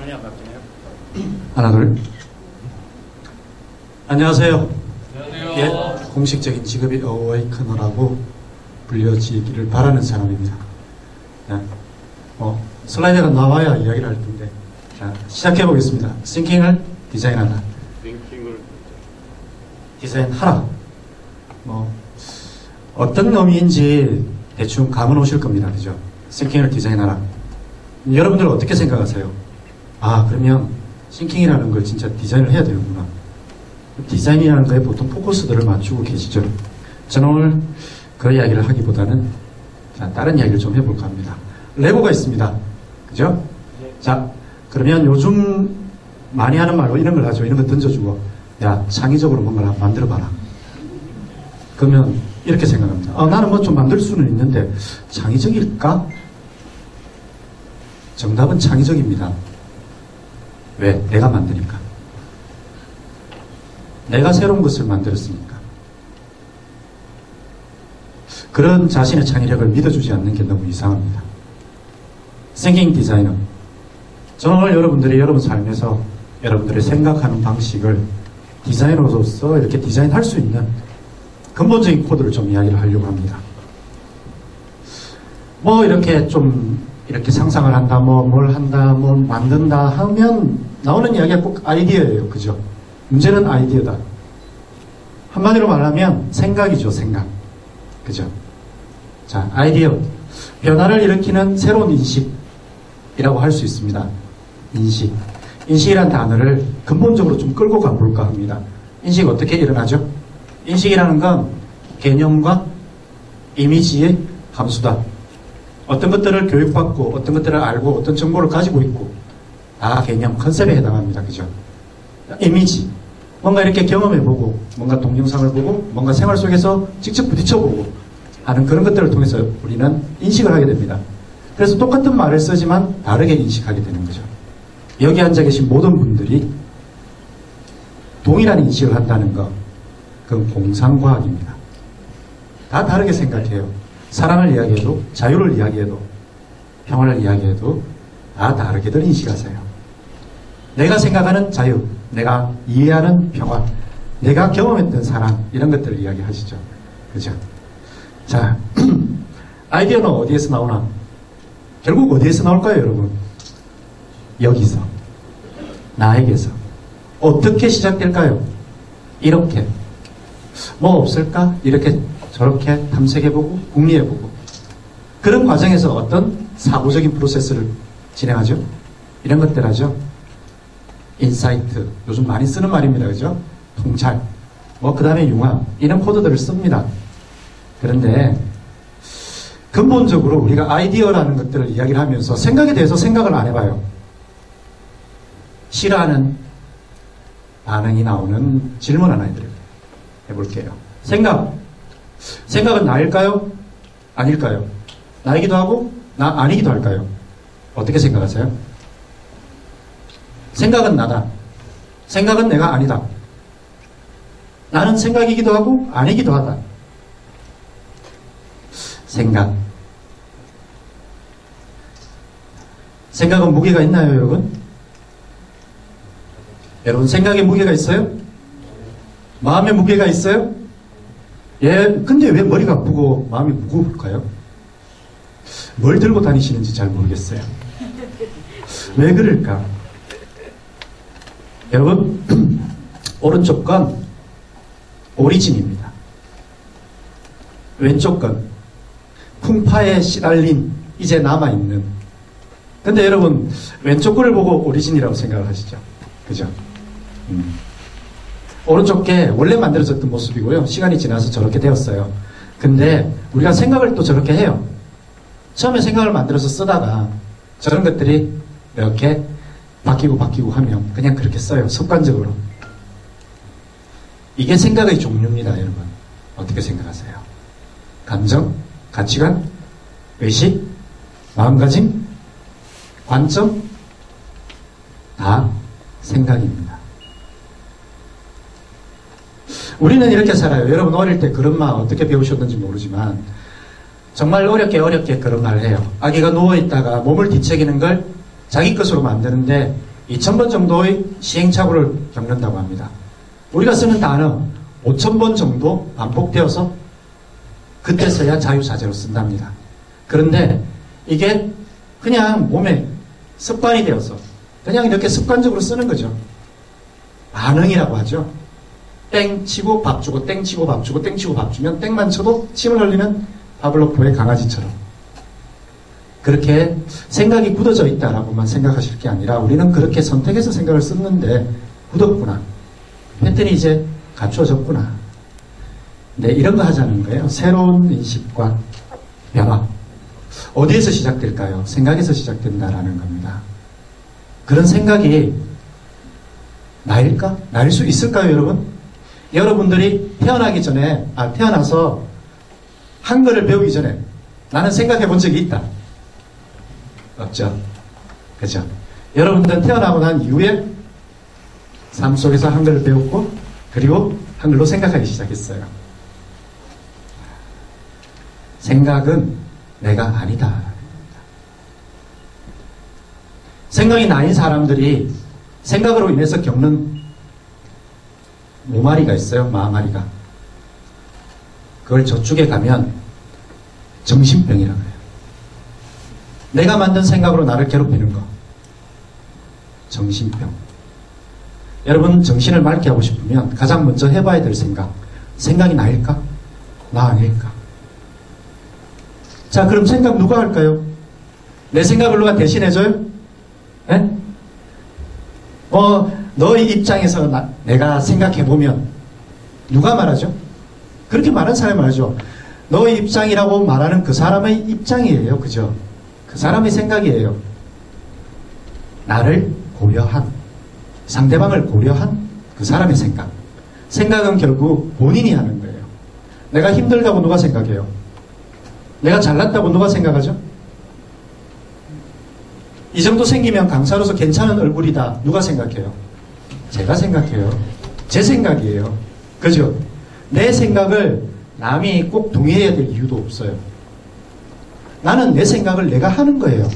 화면이 안 바뀌네요. 하나, 둘. 안녕하세요. 안녕하세요. 예, 공식적인 직업이 어웨이커너라고 불려지기를 바라는 사람입니다. 네. 슬라이드가 나와야 이야기를 할 텐데. 자, 시작해 보겠습니다. 싱킹을 디자인하다. 링킹을 디자인하라. 어떤 의미인지 대충 감은 오실 겁니다. 그죠? 싱킹을 디자인하라. 여러분들 어떻게 생각하세요? 아, 그러면 싱킹이라는 걸 진짜 디자인을 해야 되는구나. 디자인이라는 거에 보통 포커스들을 맞추고 계시죠. 저는 오늘 그 이야기를 하기보다는 다른 이야기를 좀 해볼까 합니다. 레고가 있습니다. 그죠? 자, 그러면 요즘 많이 하는 말로 이런 걸 하죠. 이런 거 던져주고, 야, 창의적으로 뭔가를 한번 만들어봐라. 그러면 이렇게 생각합니다. 나는 뭐 좀 만들 수는 있는데 창의적일까? 정답은 창의적입니다. 왜? 내가 만드니까. 내가 새로운 것을 만들었으니까. 그런 자신의 창의력을 믿어주지 않는 게 너무 이상합니다. 싱킹 디자이너. 저는 오늘 여러분들이 여러분 삶에서 여러분들의 생각하는 방식을 디자이너로서 이렇게 디자인할 수 있는 근본적인 코드를 좀 이야기를 하려고 합니다. 이렇게 좀 이렇게 상상을 한다, 뭘 한다, 만든다 하면 나오는 이야기가 꼭 아이디어예요. 그죠? 문제는 아이디어다. 한마디로 말하면 생각이죠, 생각. 그죠? 자, 아이디어. 변화를 일으키는 새로운 인식이라고 할 수 있습니다. 인식. 인식이란 단어를 근본적으로 좀 끌고 가볼까 합니다. 인식 어떻게 일어나죠? 인식이라는 건 개념과 이미지의 함수다. 어떤 것들을 교육받고, 어떤 것들을 알고, 어떤 정보를 가지고 있고, 다 개념, 컨셉에 해당합니다. 그죠? 이미지. 뭔가 이렇게 경험해보고, 뭔가 동영상을 보고, 뭔가 생활 속에서 직접 부딪혀보고 하는 그런 것들을 통해서 우리는 인식을 하게 됩니다. 그래서 똑같은 말을 쓰지만 다르게 인식하게 되는 거죠. 여기 앉아 계신 모든 분들이 동일한 인식을 한다는 거, 그건 공상과학입니다. 다 다르게 생각해요. 사랑을 이야기해도, 자유를 이야기해도, 평화를 이야기해도 다 다르게들 인식하세요. 내가 생각하는 자유, 내가 이해하는 평화, 내가 경험했던 사랑, 이런 것들을 이야기하시죠. 그죠? 자, 아이디어는 어디에서 나오나? 결국 어디에서 나올까요, 여러분? 여기서. 나에게서. 어떻게 시작될까요? 이렇게. 뭐 없을까? 이렇게 저렇게 탐색해보고 궁리해보고 그런 과정에서 어떤 사고적인 프로세스를 진행하죠. 이런 것들 하죠. 인사이트, 요즘 많이 쓰는 말입니다. 그죠? 통찰, 그 다음에 융합, 이런 코드들을 씁니다. 그런데 근본적으로 우리가 아이디어라는 것들을 이야기를 하면서 생각에 대해서 생각을 안 해봐요. 싫어하는 반응이 나오는 질문 하나 해볼게요. 생각은 나일까요? 아닐까요? 나이기도 하고 나 아니기도 할까요? 어떻게 생각하세요? 생각은 나다. 생각은 내가 아니다. 나는 생각이기도 하고 아니기도 하다. 생각은 무게가 있나요, 여러분? 여러분 생각에 무게가 있어요? 마음에 무게가 있어요? 예, 근데 왜 머리가 아프고 마음이 무거울까요? 뭘 들고 다니시는지 잘 모르겠어요. 왜 그럴까? 여러분, 오른쪽 건 오리진입니다. 왼쪽 건 풍파에 시달린 이제 남아있는. 근데 여러분, 왼쪽 거를 보고 오리진이라고 생각을 하시죠. 그죠? 오른쪽 게 원래 만들어졌던 모습이고요. 시간이 지나서 저렇게 되었어요. 근데 우리가 생각을 또 저렇게 해요. 처음에 생각을 만들어서 쓰다가 저런 것들이 이렇게 바뀌고 하면 그냥 그렇게 써요. 습관적으로. 이게 생각의 종류입니다, 여러분. 어떻게 생각하세요? 감정, 가치관, 의식, 마음가짐, 관점, 다 생각입니다. 우리는 이렇게 살아요. 여러분 어릴 때 그런 말 어떻게 배우셨는지 모르지만 정말 어렵게 그런 말을 해요. 아기가 누워있다가 몸을 뒤척이는 걸 자기 것으로 만드는데 2000번 정도의 시행착오를 겪는다고 합니다. 우리가 쓰는 단어 5000번 정도 반복되어서 그때서야 자유자재로 쓴답니다. 그런데 이게 그냥 몸에 습관이 되어서 그냥 이렇게 습관적으로 쓰는 거죠. 반응이라고 하죠. 땡 치고 밥 주고 땡 치고 밥 주고 땡 치고 밥 주면 땡만 쳐도 침을 흘리는 파블로프의 강아지처럼 그렇게 생각이 굳어져 있다라고만 생각하실 게 아니라 우리는 그렇게 선택해서 생각을 썼는데 굳었구나. 패턴이 이제 갖추어졌구나. 네, 이런 거 하자는 거예요. 새로운 인식과 변화. 어디에서 시작될까요? 생각에서 시작된다라는 겁니다. 그런 생각이 나일까? 나일 수 있을까요, 여러분? 여러분들이 태어나서 한글을 배우기 전에 나는 생각해 본 적이 있다. 없죠? 그죠? 여러분들은 태어나고 난 이후에 삶 속에서 한글을 배웠고, 그리고 한글로 생각하기 시작했어요. 생각은 내가 아니다. 생각이 나인 사람들이 생각으로 인해서 겪는 모마리가 있어요. 마마리가. 그걸 저쪽에 가면 정신병이라고 해요. 내가 만든 생각으로 나를 괴롭히는 거. 정신병. 여러분 정신을 맑게 하고 싶으면 가장 먼저 해봐야 될 생각이 나일까? 나 아닐까? 자, 그럼 생각 누가 할까요? 내 생각을 누가 대신해줘요? 네? 너의 입장에서 내가 생각해보면 누가 말하죠? 그렇게 말하는 사람이 말하죠. 너의 입장이라고 말하는 그 사람의 입장이에요. 그죠? 그 사람의 생각이에요. 나를 고려한, 상대방을 고려한 그 사람의 생각. 생각은 결국 본인이 하는 거예요. 내가 힘들다고 누가 생각해요? 내가 잘났다고 누가 생각하죠? 이 정도 생기면 강사로서 괜찮은 얼굴이다. 누가 생각해요? 제가 생각해요. 제 생각이에요. 그죠? 내 생각을 남이 꼭 동의해야 될 이유도 없어요. 나는 내 생각을 내가 하는 거예요.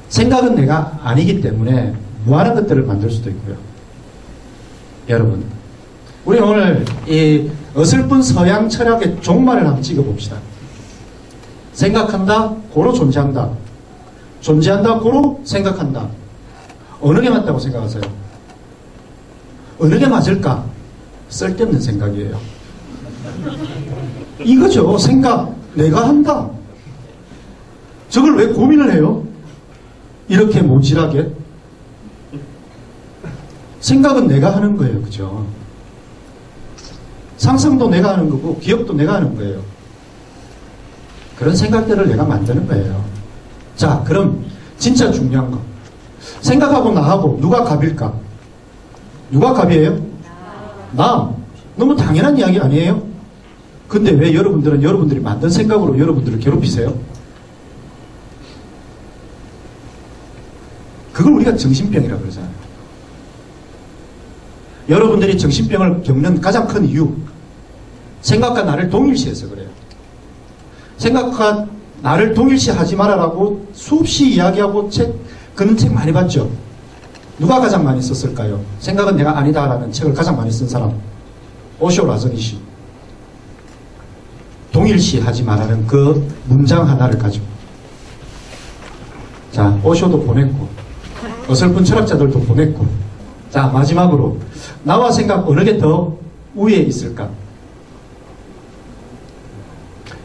생각은 내가 아니기 때문에 무한한 것들을 만들 수도 있고요. 여러분, 우리 오늘 이 어설픈 서양 철학의 종말을 한번 찍어봅시다. 생각한다, 고로 존재한다. 존재한다, 고로 생각한다. 어느 게 맞다고 생각하세요? 어느 게 맞을까? 쓸데없는 생각이에요. 이거죠. 생각, 내가 한다. 저걸 왜 고민을 해요? 이렇게 모질하게. 생각은 내가 하는 거예요. 그죠? 상상도 내가 하는 거고 기억도 내가 하는 거예요. 그런 생각들을 내가 만드는 거예요. 자, 그럼 진짜 중요한 거. 생각하고 나하고 누가 갑일까? 누가 갑이에요? 나. 너무 당연한 이야기 아니에요? 근데 왜 여러분들은 여러분들이 만든 생각으로 여러분들을 괴롭히세요? 그걸 우리가 정신병이라고 그러잖아요. 여러분들이 정신병을 겪는 가장 큰 이유, 생각과 나를 동일시해서 그래요. 생각과 나를 동일시하지 말아라고 수없이 이야기하고 그런 책 많이 봤죠? 누가 가장 많이 썼을까요? 생각은 내가 아니다라는 책을 가장 많이 쓴 사람. 오쇼 라저니시. 동일시하지 말라는 그 문장 하나를 가지고. 자, 오쇼도 보냈고, 어설픈 철학자들도 보냈고. 자, 마지막으로 나와 생각 어느 게 더 위에 있을까?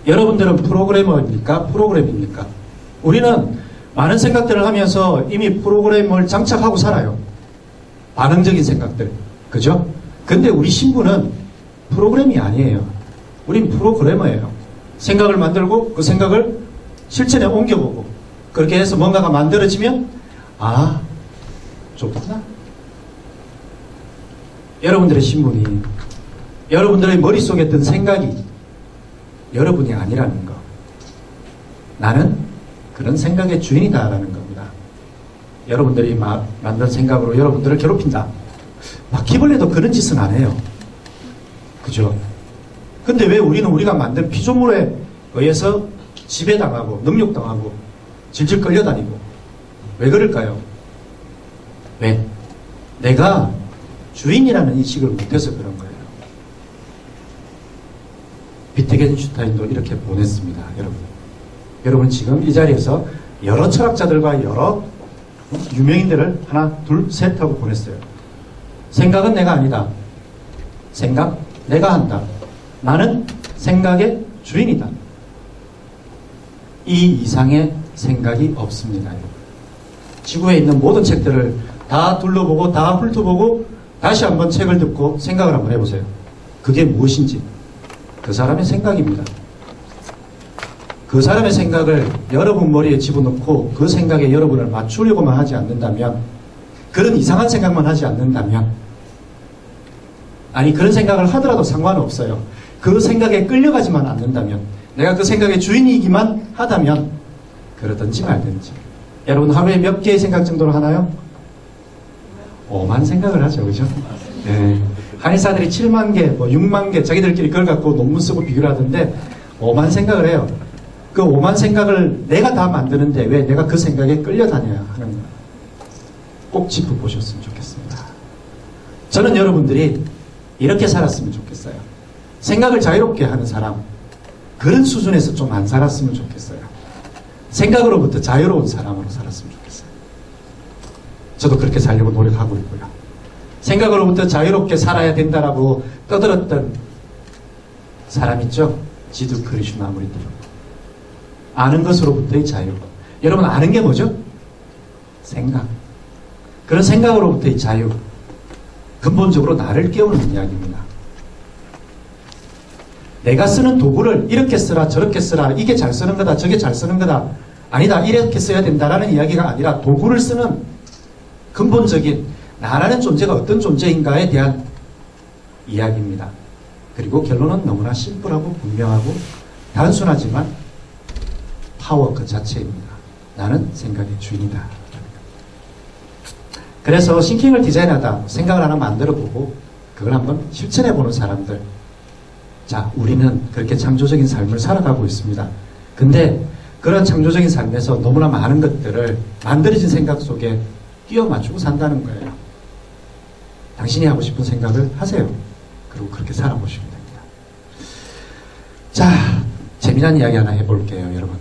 여러분들은 프로그래머입니까? 프로그램입니까? 우리는 많은 생각들을 하면서 이미 프로그램을 장착하고 살아요. 반응적인 생각들. 그죠? 근데 우리 신부는 프로그램이 아니에요. 우린 프로그래머예요. 생각을 만들고 그 생각을 실천에 옮겨보고 그렇게 해서 뭔가가 만들어지면 아, 좋구나. 여러분들의 신분이 여러분들의 머릿속에 든 생각이 여러분이 아니라는 거. 나는 그런 생각의 주인이다라는 겁니다. 여러분들이 만든 생각으로 여러분들을 괴롭힌다. 바퀴벌레도 그런 짓은 안 해요. 그죠? 근데 왜 우리는 우리가 만든 피조물에 의해서 지배당하고 능욕당하고 질질 끌려다니고 왜 그럴까요? 왜? 내가 주인이라는 인식을 못해서 그런 거예요. 비트겐슈타인도 이렇게 보냈습니다. 여러분 지금 이 자리에서 여러 철학자들과 여러 유명인들을 하나, 둘, 셋 하고 보냈어요. 생각은 내가 아니다. 생각 내가 한다. 나는 생각의 주인이다. 이 이상의 생각이 없습니다. 지구에 있는 모든 책들을 다 둘러보고 다 훑어보고 다시 한번 책을 듣고 생각을 한번 해보세요. 그게 무엇인지. 그 사람의 생각입니다. 그 사람의 생각을 여러분 머리에 집어넣고 그 생각에 여러분을 맞추려고만 하지 않는다면, 그런 이상한 생각만 하지 않는다면, 아니 그런 생각을 하더라도 상관없어요. 그 생각에 끌려가지만 않는다면, 내가 그 생각의 주인이기만 하다면 그러든지 말든지. 여러분 하루에 몇 개의 생각 정도로 하나요? 5만 생각을 하죠. 그죠? 네. 한의사들이 7만 개, 6만 개 자기들끼리 그걸 갖고 논문 쓰고 비교를 하던데 5만 생각을 해요. 그 5만 생각을 내가 다 만드는데 왜 내가 그 생각에 끌려다녀야 하는 거예요. 꼭 짚어보셨으면 좋겠습니다. 저는 여러분들이 이렇게 살았으면 좋겠어요. 생각을 자유롭게 하는 사람, 그런 수준에서 좀 안 살았으면 좋겠어요. 생각으로부터 자유로운 사람으로 살았으면 좋겠어요. 저도 그렇게 살려고 노력하고 있고요. 생각으로부터 자유롭게 살아야 된다라고 떠들었던 사람 있죠? 지두 크리슈나무리도. 아는 것으로부터의 자유. 여러분 아는 게 뭐죠? 생각. 그런 생각으로부터의 자유. 근본적으로 나를 깨우는 이야기입니다. 내가 쓰는 도구를 이렇게 쓰라 저렇게 쓰라, 이게 잘 쓰는 거다 저게 잘 쓰는 거다, 아니다 이렇게 써야 된다라는 이야기가 아니라 도구를 쓰는 근본적인 나라는 존재가 어떤 존재인가에 대한 이야기입니다. 그리고 결론은 너무나 심플하고 분명하고 단순하지만 파워 그 자체입니다. 나는 생각의 주인이다. 그래서 싱킹을 디자인하다, 생각을 하나 만들어보고 그걸 한번 실천해보는 사람들, 자, 우리는 그렇게 창조적인 삶을 살아가고 있습니다. 근데 그런 창조적인 삶에서 너무나 많은 것들을 만들어진 생각 속에 끼워 맞추고 산다는 거예요. 당신이 하고 싶은 생각을 하세요. 그리고 그렇게 살아보시면 됩니다. 자, 재미난 이야기 하나 해볼게요, 여러분.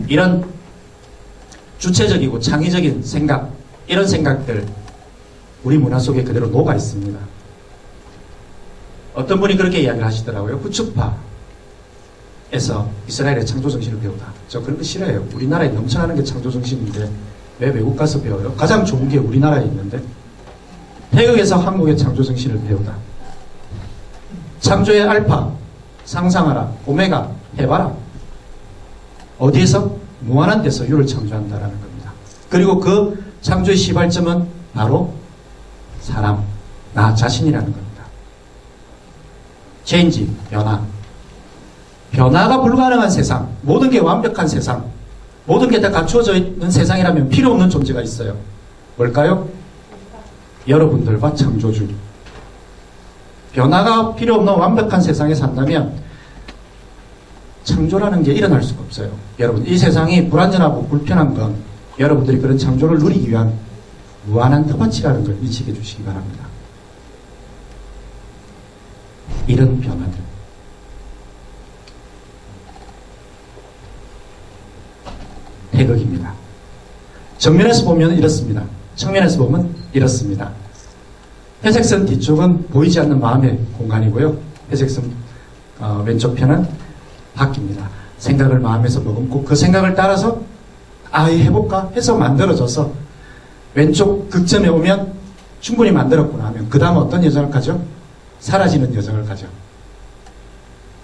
이런 주체적이고 창의적인 생각, 이런 생각들 우리 문화 속에 그대로 녹아 있습니다. 어떤 분이 그렇게 이야기를 하시더라고요. 구축파에서 이스라엘의 창조정신을 배우다. 저 그런 거 싫어해요. 우리나라에 넘쳐나는 게 창조정신인데 왜 외국 가서 배워요? 가장 좋은 게 우리나라에 있는데. 태극에서 한국의 창조정신을 배우다. 창조의 알파, 상상하라, 오메가, 해봐라. 어디에서? 무한한 데서 유를 창조한다라는 겁니다. 그리고 그 창조의 시발점은 바로 사람, 나 자신이라는 겁니다. 체인지, 변화. 변화가 불가능한 세상, 모든 게 완벽한 세상, 모든 게 다 갖추어져 있는 세상이라면 필요 없는 존재가 있어요. 뭘까요? 여러분들과 창조주. 변화가 필요 없는 완벽한 세상에 산다면 창조라는 게 일어날 수가 없어요. 여러분, 이 세상이 불완전하고 불편한 건 여러분들이 그런 창조를 누리기 위한 무한한 텃밭이라는 걸 인식해 주시기 바랍니다. 이런 변화들. 태극입니다. 정면에서 보면 이렇습니다. 측면에서 보면 이렇습니다. 회색선 뒤쪽은 보이지 않는 마음의 공간이고요. 회색선 왼쪽 편은 바뀝니다. 생각을 마음에서 머금고 그 생각을 따라서 해볼까 해서 만들어져서 왼쪽 극점에 오면 충분히 만들었구나 하면 그 다음 어떤 여정을 가죠? 사라지는 여정을 가죠.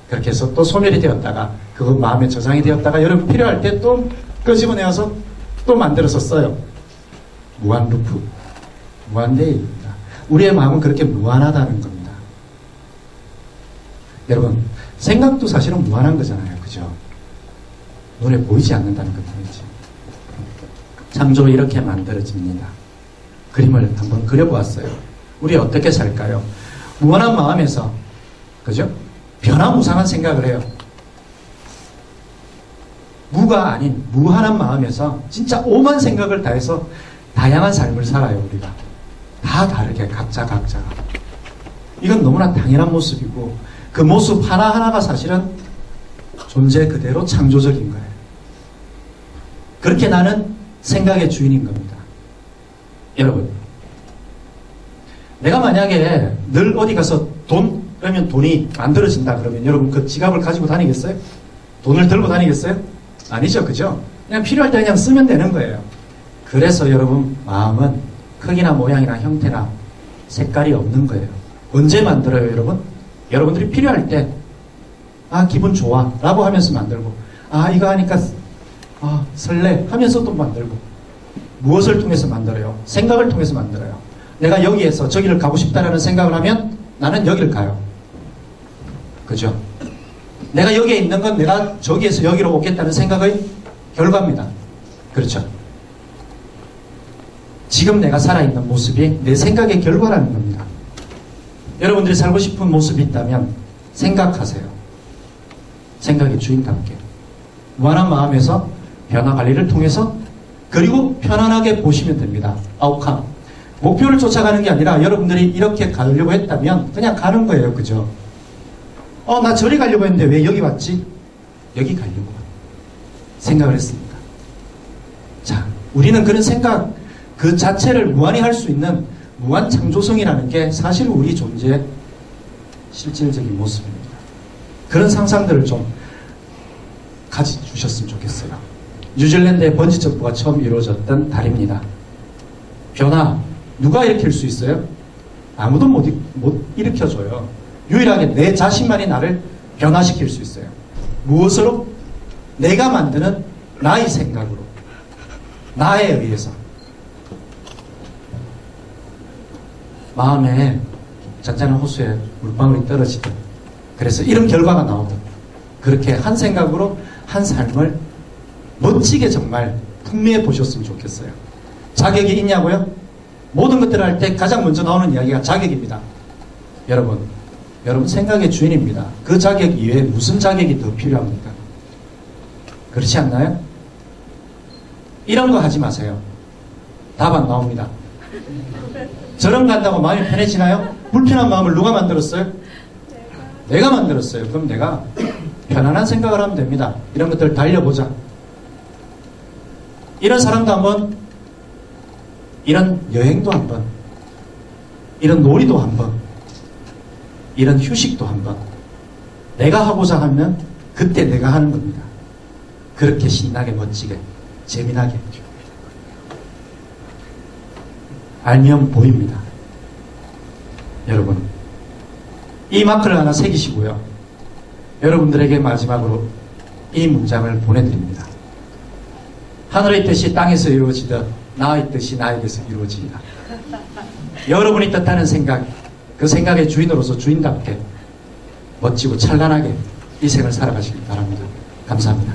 그렇게 해서 또 소멸이 되었다가 그거 마음에 저장이 되었다가 여러분 필요할 때 또 끄집어내어서 또 만들어서 써요. 무한 루프, 무한대입니다. 우리의 마음은 그렇게 무한하다는 겁니다. 여러분, 생각도 사실은 무한한 거잖아요. 그죠? 눈에 보이지 않는다는 것 뿐이지. 창조 이렇게 만들어집니다. 그림을 한번 그려보았어요. 우리 어떻게 살까요? 무한한 마음에서, 그죠? 변화무상한 생각을 해요. 무가 아닌 무한한 마음에서 진짜 오만 생각을 다해서 다양한 삶을 살아요, 우리가. 다 다르게, 각자가. 이건 너무나 당연한 모습이고, 그 모습 하나하나가 사실은 존재 그대로 창조적인 거예요. 그렇게 나는 생각의 주인인 겁니다. 여러분, 내가 만약에 늘 어디 가서 그러면 돈이 만들어진다 그러면 여러분 그 지갑을 가지고 다니겠어요? 돈을 들고 다니겠어요? 아니죠, 그죠? 그냥 필요할 때 그냥 쓰면 되는 거예요. 그래서 여러분, 마음은 크기나 모양이나 형태나 색깔이 없는 거예요. 언제 만들어요, 여러분? 여러분들이 필요할 때, 기분 좋아 라고 하면서 만들고, 이거 하니까 설레 하면서 또 만들고. 무엇을 통해서 만들어요? 생각을 통해서 만들어요. 내가 여기에서 저기를 가고 싶다라는 생각을 하면 나는 여기를 가요. 그죠? 내가 여기에 있는 건 내가 저기에서 여기로 오겠다는 생각의 결과입니다. 그렇죠? 지금 내가 살아있는 모습이 내 생각의 결과라는 겁니다. 여러분들이 살고 싶은 모습이 있다면 생각하세요. 생각의 주인답게. 무한한 마음에서 변화 관리를 통해서, 그리고 편안하게 보시면 됩니다. 아웃컴. 목표를 쫓아가는 게 아니라 여러분들이 이렇게 가려고 했다면 그냥 가는 거예요. 그죠? 나 저리 가려고 했는데 왜 여기 왔지? 여기 가려고 생각을 했습니다. 자, 우리는 그런 생각 그 자체를 무한히 할 수 있는 무한 창조성이라는 게 사실 우리 존재의 실질적인 모습입니다. 그런 상상들을 좀 가져주셨으면 좋겠어요. 뉴질랜드의 번지점프가 처음 이루어졌던 달입니다. 변화, 누가 일으킬 수 있어요? 아무도 못 일으켜줘요. 유일하게 내 자신만이 나를 변화시킬 수 있어요. 무엇으로? 내가 만드는 나의 생각으로, 나에 의해서. 마음에 잔잔한 호수에 물방울이 떨어지듯, 그래서 이런 결과가 나오듯, 그렇게 한 생각으로 한 삶을 멋지게 정말 풍미해 보셨으면 좋겠어요. 자격이 있냐고요? 모든 것들을 할 때 가장 먼저 나오는 이야기가 자격입니다. 여러분 생각의 주인입니다. 그 자격 이외에 무슨 자격이 더 필요합니까? 그렇지 않나요? 이런 거 하지 마세요. 답 안 나옵니다. 저런 간다고 마음이 편해지나요? 불편한 마음을 누가 만들었어요? 내가 만들었어요. 그럼 내가 편안한 생각을 하면 됩니다. 이런 것들을 달려보자. 이런 사람도 한번, 이런 여행도 한번, 이런 놀이도 한번, 이런 휴식도 한번, 내가 하고자 하면 그때 내가 하는 겁니다. 그렇게 신나게, 멋지게, 재미나게. 알면 보입니다. 여러분, 이 마크를 하나 새기시고요. 여러분들에게 마지막으로 이 문장을 보내드립니다. 하늘의 뜻이 땅에서 이루어지듯 나의 뜻이 나에게서 이루어지리라. 여러분이 뜻하는 생각, 그 생각의 주인으로서 주인답게 멋지고 찬란하게 이 생을 살아가시기 바랍니다. 감사합니다.